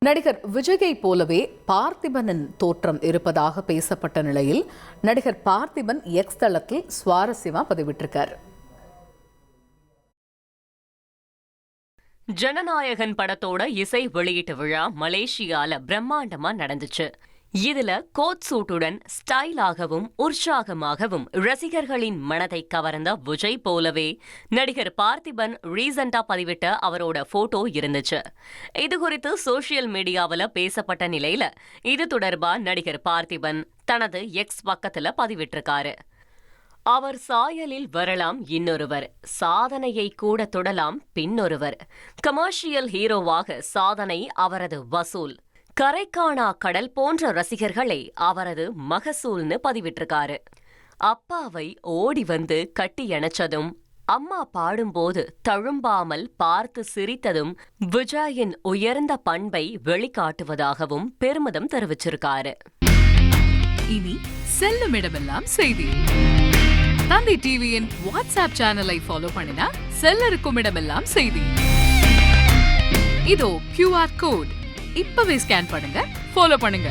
நடிகர் விஜயை போலவே பார்த்திபனின் தோற்றம் இருப்பதாக பேசப்பட்ட நிலையில் நடிகர் பார்த்திபன் எக்ஸ் தளத்தில் சுவாரஸ்யமா பதிவிட்டிருக்காரு. ஜனநாயகன் படத்தோட இசை வெளியீட்டு விழா மலேசியால பிரம்மாண்டமா நடந்துச்சு. இதுல கோட் சூட்டுடன் ஸ்டைலாகவும் உற்சாகமாகவும் ரசிகர்களின் மனதை கவர்ந்த விஜய் போலவே நடிகர் பார்த்திபன் ரீசெண்டா பதிவிட்ட அவரோட போட்டோ இருந்துச்சு. இது குறித்து சோசியல் மீடியாவில் பேசப்பட்ட நிலையில இது தொடர்பா நடிகர் பார்த்திபன் தனது எக்ஸ் பக்கத்துல பதிவிட்டிருக்காரு. அவர் சாயலில் வரலாம் இன்னொருவர், சாதனையை கூட தொடலாம் பின்னொருவர். கமர்ஷியல் ஹீரோவாக சாதனை அவரது வசூல். கரைக்காணா கடல் போன்ற ரசிகர்களை அவரது மகசூல்னு பதிவிட்டிருக்காரு. அப்பாவை ஓடி வந்து கட்டியணைச்சதும், அம்மா பாடும்போது தழும்பாமல் பார்த்து சிரித்ததும் விஜயின் உயர்ந்த பண்பை வெளிக்காட்டுவதாகவும் பெருமிதம் தெரிவிச்சிருக்காரு. இனி செல்லும் இடமெல்லாம் செய்தி. தந்தி டிவியின் வாட்ஸ்அப் சேனலை ஃபாலோ பண்ணினா செல்ல இருக்கும் இடமெல்லாம் செய்தி. இதோ QR கோட் இப்பவே ஸ்கேன் பண்ணுங்க, ஃபாலோ பண்ணுங்க.